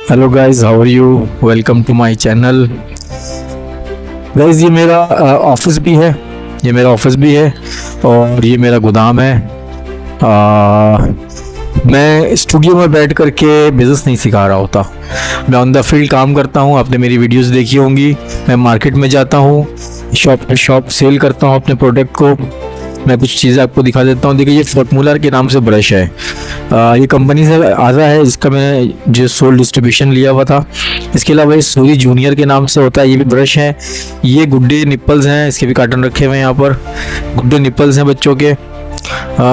Hello guys, how are you? Welcome to my channel. Guys, ये मेरा office भी है, और ये मेरा गोदाम है। मैं स्टूडियो में बैठ कर के बिज़नेस नहीं सिखा रहा होता। मैं ऑन द फील्ड काम करता हूँ। आपने मेरी वीडियोस देखी होंगी। मैं मार्केट में जाता हूँ, शॉप पे शॉप सेल करता हूँ अपने प्रोडक्ट को। मैं कुछ चीज़ें आपको दिखा देता हूँ। देखिए, ये फॉर्मूलर के नाम से ब्रश है। ये कंपनी से आता है, इसका मैंने जो सोल डिस्ट्रीब्यूशन लिया हुआ था। इसके अलावा ये सूरी जूनियर के नाम से होता है, ये भी ब्रश है। ये गुड्डे निप्पल्स हैं, इसके भी कार्टन रखे हुए हैं यहाँ पर। गुड्डे निप्पल्स हैं बच्चों के।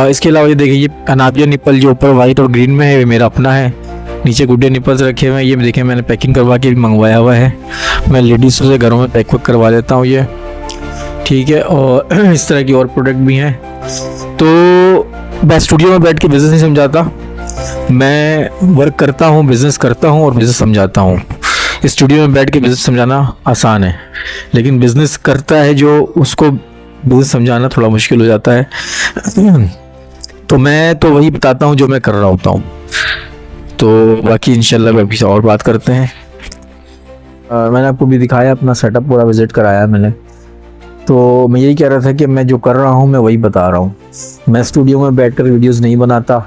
इसके अलावा ये देखिए, ये अनाबिया निप्पल जो ऊपर वाइट और ग्रीन में है, ये मेरा अपना है। नीचे गुड्डे निप्पल्स रखे हुए हैं। ये देखें, मैंने पैकिंग करवा के भी मंगवाया हुआ है। मैं लेडीज़ों से घरों में पैक करवा देता हूँ ये, ठीक है। और इस तरह की और प्रोडक्ट भी हैं। तो मैं स्टूडियो में बैठ के बिज़नेस नहीं समझाता। मैं वर्क करता हूँ, बिज़नेस करता हूँ और बिज़नेस समझाता हूँ। स्टूडियो में बैठ के बिज़नेस समझाना आसान है, लेकिन बिज़नेस करता है जो, उसको बिज़नेस समझाना थोड़ा मुश्किल हो जाता है। तो मैं तो वही बताता हूँ जो मैं कर रहा होता हूँ। तो बाकी इंशाल्लाह मैं अभी और बात करते हैं। मैंने आपको भी दिखाया, अपना सेटअप पूरा विज़िट कराया मैंने। तो मैं यही कह रहा था कि मैं जो कर रहा हूँ मैं वही बता रहा हूँ। मैं स्टूडियो में बैठकर वीडियोस नहीं बनाता,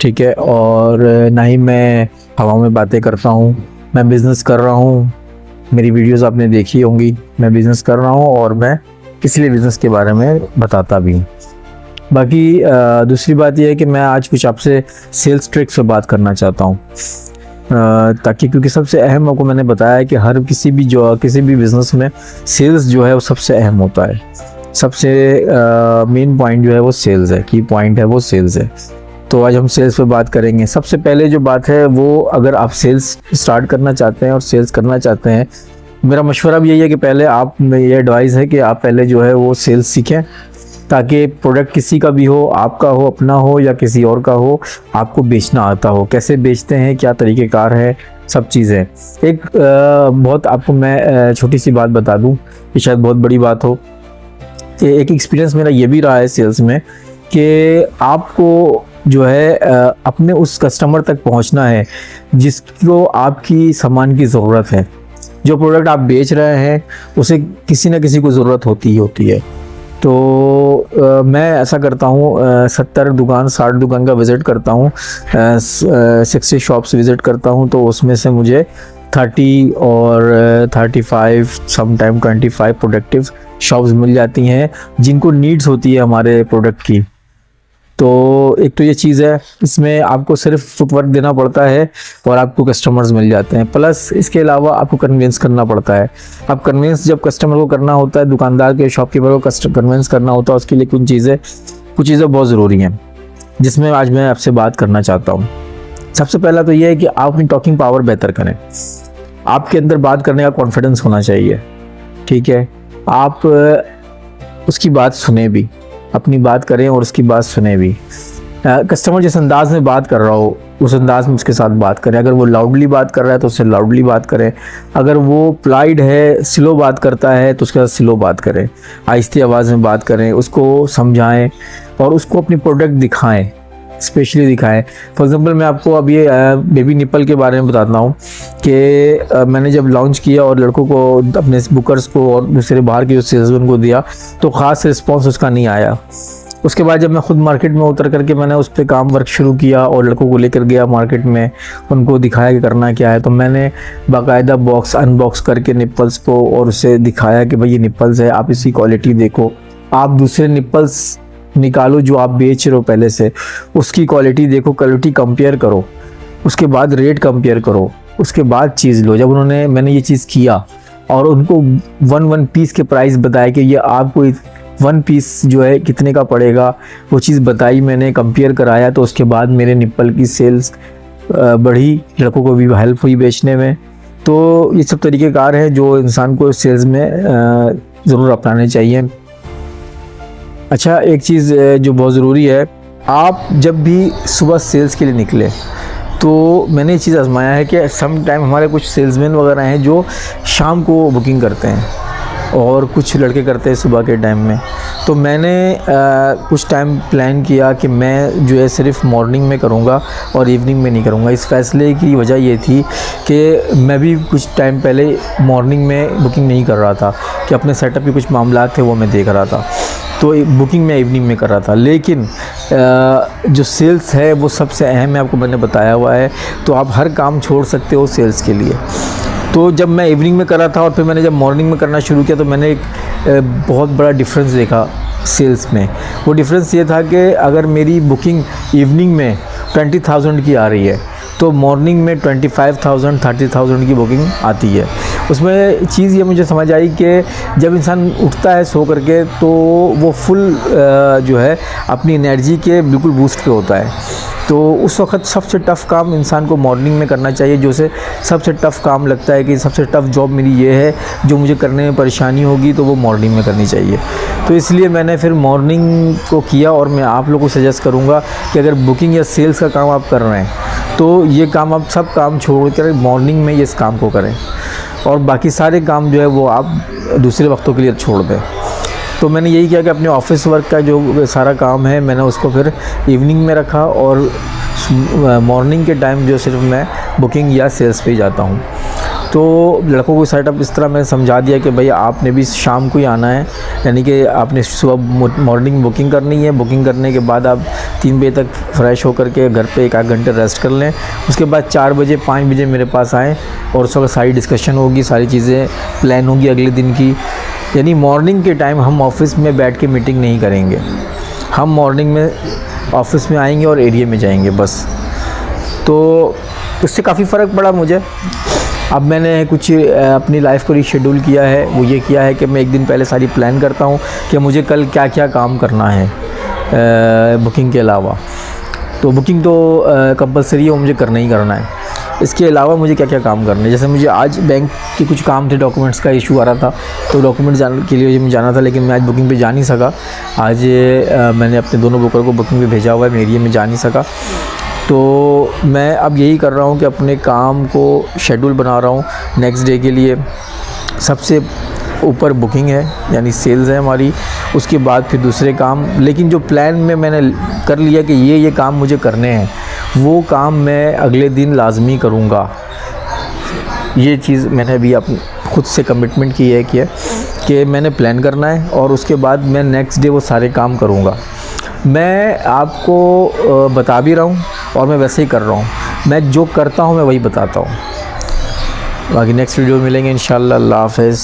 ठीक है, और ना ही मैं हवा में बातें करता हूँ। मैं बिज़नेस कर रहा हूँ। मेरी वीडियोस आपने देखी होंगी। मैं बिज़नेस कर रहा हूँ और मैं इसलिए बिज़नेस के बारे में बताता भी हूँ। बाकी दूसरी बात यह है कि मैं आज कुछ आपसे सेल्स ट्रिक्स पर बात करना चाहता हूँ, ताकि क्योंकि सबसे अहम आपको मैंने बताया है कि हर किसी भी बिज़नेस में सेल्स जो है वो सबसे अहम होता है। सबसे मेन पॉइंट जो है वो सेल्स है, की पॉइंट है वो सेल्स है। तो आज हम सेल्स पे बात करेंगे। सबसे पहले जो बात है वो, अगर आप सेल्स स्टार्ट करना चाहते हैं और सेल्स करना चाहते हैं, मेरा मशवरा भी यही है कि पहले आप, ये एडवाइस है कि आप पहले जो है वो सेल्स सीखें, ताकि प्रोडक्ट किसी का भी हो, आपका हो, अपना हो या किसी और का हो, आपको बेचना आता हो। कैसे बेचते हैं, क्या तरीक़ेकार है, सब चीज़ें। एक बहुत आपको मैं छोटी सी बात बता दूं, कि शायद बहुत बड़ी बात हो। कि एक एक्सपीरियंस मेरा ये भी रहा है सेल्स में, कि आपको जो है अपने उस कस्टमर तक पहुंचना है जिसको आपकी सामान की ज़रूरत है। जो प्रोडक्ट आप बेच रहे हैं उसे किसी न किसी को ज़रूरत होती ही होती है। तो मैं ऐसा करता हूँ, 70 दुकान 60 दुकान का विज़िट करता हूँ, 60 शॉप्स विज़िट करता हूँ। तो उसमें से मुझे 30 और 35 समटाइम 25 प्रोडक्टिव शॉप्स मिल जाती हैं जिनको नीड्स होती है हमारे प्रोडक्ट की। तो एक तो ये चीज़ है, इसमें आपको सिर्फ फुटवर्क देना पड़ता है और आपको कस्टमर्स मिल जाते हैं। प्लस इसके अलावा आपको कन्विंस करना पड़ता है। अब कन्विंस जब कस्टमर को करना होता है, दुकानदार के, शॉपकीपर को कन्विंस करना होता है, उसके लिए कुछ चीज़ें बहुत ज़रूरी हैं, जिसमें आज मैं आपसे बात करना चाहता हूँ। सबसे पहला तो ये है कि आप अपनी टॉकिंग पावर बेहतर करें। आपके अंदर बात करने का कॉन्फिडेंस होना चाहिए, ठीक है। आप उसकी बात सुने भी, अपनी बात करें और उसकी बात सुने भी। कस्टमर जिस अंदाज में बात कर रहा हो उस अंदाज में उसके साथ बात करें। अगर वो लाउडली बात कर रहा है तो उससे लाउडली बात करें। अगर वो प्लाइड है, स्लो बात करता है, तो उसके साथ स्लो बात करें, आहिस्ती आवाज़ में बात करें, उसको समझाएं और उसको अपनी प्रोडक्ट दिखाएं, स्पेशली दिखाएं। फॉर एग्जांपल मैं आपको अभी बेबी निप्पल के बारे में बताता हूँ कि मैंने जब लॉन्च किया और लड़कों को, अपने बुकर्स को और दूसरे बाहर के जो सेल्समैन को दिया, तो ख़ास रिस्पांस उसका नहीं आया। उसके बाद जब मैं खुद मार्केट में उतर करके मैंने उस पर काम वर्क शुरू किया और लड़कों को लेकर गया मार्केट में, उनको दिखाया कि करना क्या है, तो मैंने बाकायदा बॉक्स अनबॉक्स करके निप्पल्स को और उसे दिखाया कि भाई ये निप्पल्स है, आप इसकी क्वालिटी देखो, आप दूसरे निप्पल्स निकालो जो आप बेच रहे हो पहले से, उसकी क्वालिटी देखो, क्वालिटी कंपेयर करो, उसके बाद रेट कंपेयर करो, उसके बाद चीज़ लो। जब मैंने ये चीज़ किया और उनको वन पीस के प्राइस बताया कि ये आपको 1 पीस जो है कितने का पड़ेगा, वो चीज़ बताई, मैंने कंपेयर कराया, तो उसके बाद मेरे निप्पल की सेल्स बढ़ी, लड़कों को भी हेल्प हुई बेचने में। तो ये सब तरीक़ेकार हैं जो इंसान को सेल्स में ज़रूर अपनाने चाहिए। अच्छा, एक चीज़ जो बहुत ज़रूरी है, आप जब भी सुबह सेल्स के लिए निकले, तो मैंने ये चीज़ आजमाया है कि सम टाइम हमारे कुछ सेल्समैन वगैरह हैं जो शाम को बुकिंग करते हैं। और कुछ लड़के करते हैं सुबह के टाइम में। तो मैंने कुछ टाइम प्लान किया कि मैं जो है सिर्फ मॉर्निंग में करूँगा और इवनिंग में नहीं करूँगा। इस फ़ैसले की वजह ये थी कि मैं भी कुछ टाइम पहले मॉर्निंग में बुकिंग नहीं कर रहा था कि अपने सेटअप के कुछ मामला थे वो मैं देख रहा था, तो बुकिंग मैं इवनिंग में कर रहा था। लेकिन जो सेल्स है वो सबसे अहम है, आपको मैंने बताया हुआ है। तो आप हर काम छोड़ सकते हो सेल्स के लिए। तो जब मैं इवनिंग में कर रहा था और फिर मैंने जब मॉर्निंग में करना शुरू किया तो मैंने एक बहुत बड़ा डिफरेंस देखा सेल्स में। वो डिफरेंस ये था कि अगर मेरी बुकिंग इवनिंग में 20,000 की आ रही है तो मॉर्निंग में 25,000 30,000 की बुकिंग आती है। उसमें चीज़ ये मुझे समझ आई कि जब इंसान उठता है सो करके तो वो फुल जो है अपनी एनर्जी के बिल्कुल बूस्ट पे होता है। तो उस वक्त सबसे टफ़ काम इंसान को मॉर्निंग में करना चाहिए। जो से सबसे टफ़ काम लगता है कि सबसे टफ़ जॉब मेरी ये है, जो मुझे करने में परेशानी होगी तो वो मॉर्निंग में करनी चाहिए। तो इसलिए मैंने फिर मॉर्निंग को किया। और मैं आप लोगों को सजेस्ट करूँगा कि अगर बुकिंग या सेल्स का काम आप कर रहे हैं तो ये काम आप सब काम छोड़ कर मॉर्निंग में इस काम को करें और बाकी सारे काम जो है वो आप दूसरे वक्तों के लिए छोड़ दें। तो मैंने यही किया कि अपने ऑफिस वर्क का जो सारा काम है मैंने उसको फिर इवनिंग में रखा और मॉर्निंग के टाइम जो सिर्फ मैं बुकिंग या सेल्स पे ही जाता हूँ। तो लड़कों को सेटअप इस तरह मैंने समझा दिया कि भाई आपने भी शाम को ही आना है, यानी कि आपने सुबह मॉर्निंग बुकिंग करनी है। बुकिंग करने के बाद आप 3 बजे तक फ्रेश होकर के घर पे 1 आध घंटे रेस्ट कर लें। उसके बाद 4 बजे 5 बजे मेरे पास आएँ और उस वक्त सारी डिस्कशन होगी, सारी चीज़ें प्लान होगी अगले दिन की। यानी मॉर्निंग के टाइम हम ऑफ़िस में बैठ के मीटिंग नहीं करेंगे, हम मॉर्निंग में ऑफ़िस में आएंगे और एरिया में जाएंगे बस। तो उससे काफ़ी फ़र्क पड़ा मुझे। अब मैंने कुछ अपनी लाइफ को रीशेड्यूल किया है। वो ये किया है कि मैं एक दिन पहले सारी प्लान करता हूँ कि मुझे कल क्या क्या काम करना है बुकिंग के अलावा। तो बुकिंग तो कंपलसरी है, वो मुझे करना ही करना है। इसके अलावा मुझे क्या क्या काम करने हैं, जैसे मुझे आज बैंक के कुछ काम थे, डॉक्यूमेंट्स का इशू आ रहा था तो डॉक्यूमेंट के लिए मुझे जाना था, लेकिन मैं आज बुकिंग पे जा नहीं सका। आज मैंने अपने दोनों बुकर को बुकिंग पे भेजा हुआ है, मैं एरिया में जा नहीं सका। तो मैं अब यही कर रहा हूँ कि अपने काम को शेड्यूल बना रहा हूँ नेक्स्ट डे के लिए। सबसे ऊपर बुकिंग है यानी सेल्स है हमारी, उसके बाद फिर दूसरे काम। लेकिन जो प्लान में मैंने कर लिया कि ये काम मुझे करने हैं, वो काम मैं अगले दिन लाजमी करूँगा। ये चीज़ मैंने अभी अपने खुद से कमिटमेंट की है कि मैंने प्लान करना है और उसके बाद मैं नेक्स्ट डे वो सारे काम करूँगा। मैं आपको बता भी रहा हूँ और मैं वैसे ही कर रहा हूँ। मैं जो करता हूँ मैं वही बताता हूँ। बाकी नेक्स्ट वीडियो में मिलेंगे इंशाल्लाह। अल्लाह हाफ़िज़।